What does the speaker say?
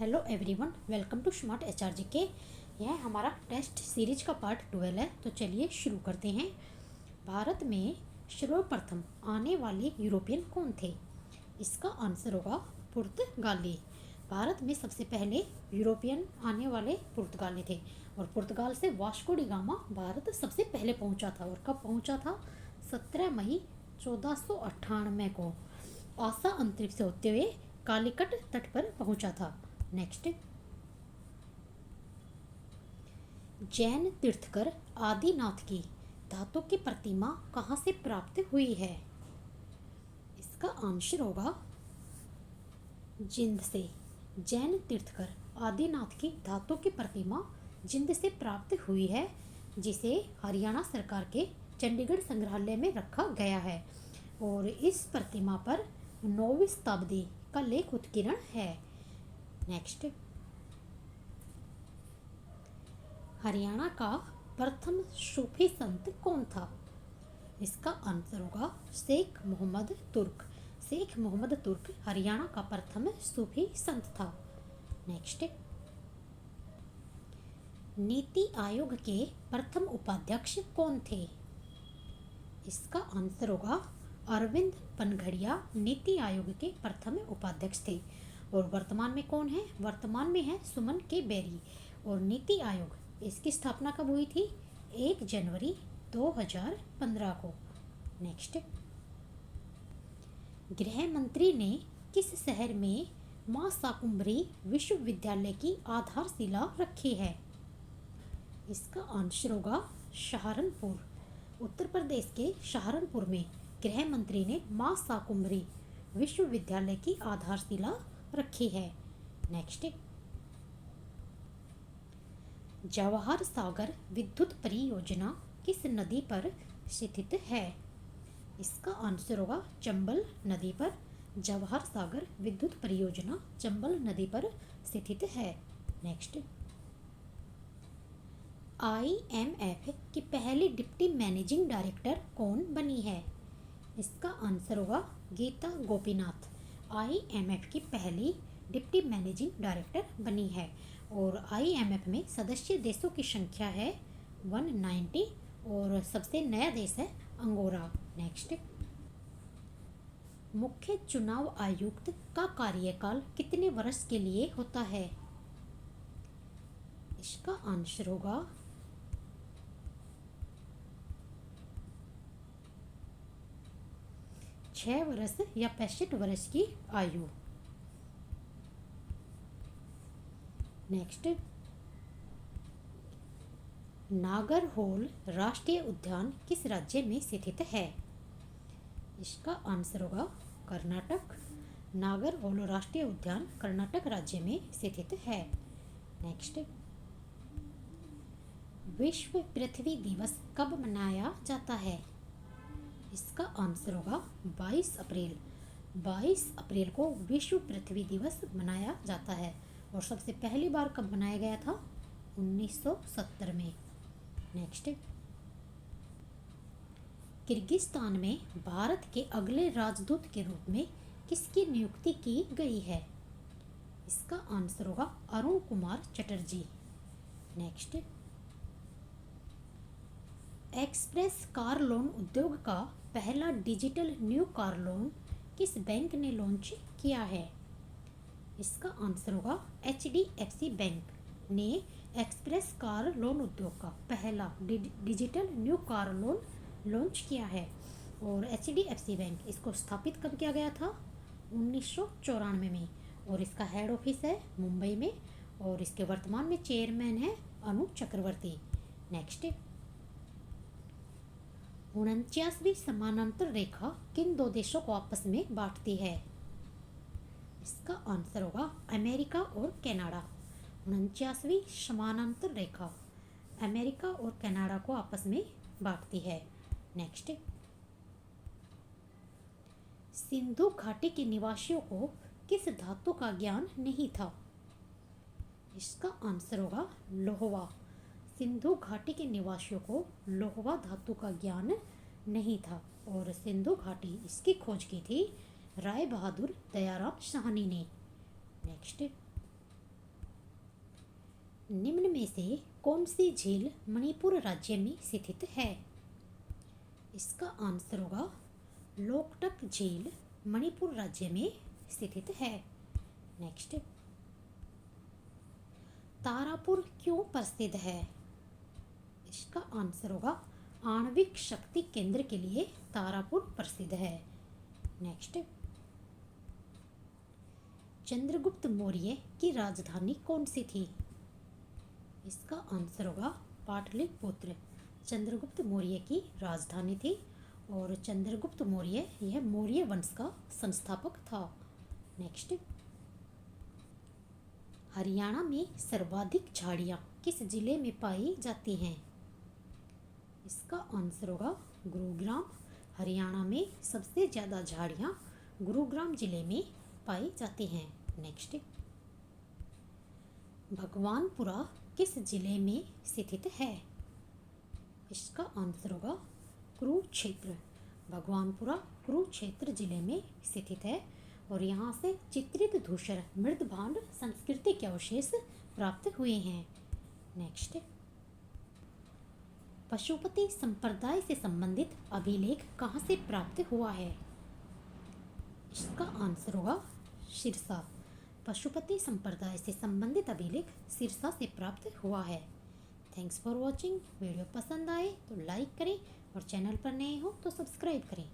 Hello everyone, welcome to smart HRG के। यह हमारा टेस्ट सीरीज का पार्ट 12 है। तो चलिए शुरू करते हैं। भारत में सर्वप्रथम आने वाले यूरोपियन कौन थे? इसका आंसर होगा पुर्तगाली। भारत में सबसे पहले यूरोपियन आने वाले पुर्तगाली थे और पुर्तगाल से वास्को डी गामा भारत सबसे पहले पहुंचा था। और कब पहुंचा था? 17 मई 1498 को आसा अंतरिक्ष से होते हुए कालीकट तट पर पहुंचा था। नेक्स्ट, जैन तीर्थकर आदिनाथ की धातु की प्रतिमा कहाँ से प्राप्त हुई है? इसका आंसर होगा जिंद से। जैन तीर्थकर आदिनाथ की धातु की प्रतिमा जिंद से प्राप्त हुई है, जिसे हरियाणा सरकार के चंडीगढ़ संग्रहालय में रखा गया है। और इस प्रतिमा पर 9वीं शताब्दी का लेख उत्कीर्ण है। नेक्स्ट, हरियाणा का प्रथम सूफी संत कौन था? इसका आंसर होगा शेख मोहम्मद तुर्क। शेख मोहम्मद तुर्क हरियाणा का प्रथम सूफी संत था। नेक्स्ट, नीति आयोग के प्रथम उपाध्यक्ष कौन थे? इसका आंसर होगा अरविंद पनघड़िया नीति आयोग के प्रथम उपाध्यक्ष थे। और वर्तमान में कौन है? वर्तमान में है सुमन के बेरी। और नीति आयोग इसकी स्थापना कब हुई थी? 1 जनवरी 2015 को। नेक्स्ट, गृह मंत्री ने किस शहर में मां शाकुंभरी विश्वविद्यालय की आधारशिला रखी है? इसका आंसर होगा सहारनपुर। उत्तर प्रदेश के सहारनपुर में गृह मंत्री ने मां शाकुंभरी विश्वविद्यालय की आधारशिला रखी है। नेक्स्ट, जवाहर सागर विद्युत परियोजना किस नदी पर स्थित है? इसका आंसर होगा चंबल नदी पर। जवाहर सागर विद्युत परियोजना चंबल नदी पर स्थित है। नेक्स्ट, IMF की पहली डिप्टी मैनेजिंग डायरेक्टर कौन बनी है? इसका आंसर होगा गीता गोपीनाथ। IMF की पहली डिप्टी मैनेजिंग डायरेक्टर बनी है। और IMF में सदस्य देशों की संख्या है 190 और सबसे नया देश है अंगोरा। नेक्स्ट, मुख्य चुनाव आयुक्त का कार्यकाल कितने वर्ष के लिए होता है? इसका आंसर होगा 6 वर्ष या 65 वर्ष की आयु। नेक्स्ट, नागरहोल राष्ट्रीय उद्यान किस राज्य में स्थित है? इसका आंसर होगा कर्नाटक। नागरहोल राष्ट्रीय उद्यान कर्नाटक राज्य में स्थित है। नेक्स्ट, विश्व पृथ्वी दिवस कब मनाया जाता है? इसका आंसर होगा 22 अप्रैल। 22 अप्रैल को विश्व पृथ्वी दिवस मनाया जाता है। और सबसे पहली बार कब मनाया गया था? 1970 में। नेक्स्ट, किर्गिस्तान में भारत के अगले राजदूत के रूप में किसकी नियुक्ति की गई है? इसका आंसर होगा Arun Kumar Chatterjee. Next, express car loan उद्योग का पहला डिजिटल न्यू कार लोन किस बैंक ने लॉन्च किया है? इसका आंसर होगा HDFC बैंक ने एक्सप्रेस कार लोन उद्योग का पहला digital new car loan launch किया है। और HDFC बैंक इसको स्थापित कब किया गया था? 1994 में। और इसका हेड ऑफिस है मुंबई में। और इसके वर्तमान में चेयरमैन है अनु चक्रवर्ती। नेक्स्ट, 49वीं समानांतर रेखा किन दो देशों को आपस में बांटती है? इसका आंसर होगा अमेरिका और कनाडा। 49वीं समानांतर रेखा अमेरिका और कनाडा को आपस में बांटती है। नेक्स्ट, सिंधु घाटी के निवासियों को किस धातु का ज्ञान नहीं था? इसका आंसर होगा लोहवा। सिंधु घाटी के निवासियों को लोहवा धातु का ज्ञान नहीं था। और सिंधु घाटी इसकी खोज की थी राय बहादुर दयाराम साहनी ने। नेक्स्ट, निम्न में से कौन सी झील मणिपुर राज्य में स्थित है? इसका आंसर होगा लोकटक झील मणिपुर राज्य में स्थित है। नेक्स्ट, तारापुर क्यों प्रसिद्ध है? इसका आंसर होगा आणविक शक्ति केंद्र के लिए तारापुर प्रसिद्ध है। नेक्स्ट, चंद्रगुप्त मौर्य की राजधानी कौन सी थी? इसका आंसर होगा पाटलिपुत्र। चंद्रगुप्त मौर्य की राजधानी थी और चंद्रगुप्त मौर्य यह मौर्य वंश का संस्थापक था। नेक्स्ट, हरियाणा में सर्वाधिक झाड़ियाँ किस जिले में पाई जाती हैं? इसका आंसर होगा गुरुग्राम। हरियाणा में सबसे ज़्यादा झाड़ियाँ गुरुग्राम जिले में पाई जाती हैं। नेक्स्ट, भगवानपुरा किस जिले में स्थित है? इसका आंसर होगा कुरुक्षेत्र। भगवानपुरा कुरुक्षेत्र जिले में स्थित है और यहाँ से चित्रित धूसर मृदभांड संस्कृति के अवशेष प्राप्त हुए हैं। नेक्स्ट, पशुपति संप्रदाय से संबंधित अभिलेख कहाँ से प्राप्त हुआ है? इसका आंसर होगा सिरसा। पशुपति संप्रदाय से संबंधित अभिलेख सिरसा से प्राप्त हुआ है। Thanks for watching. वीडियो पसंद आए तो लाइक करें और चैनल पर नए हो तो सब्सक्राइब करें।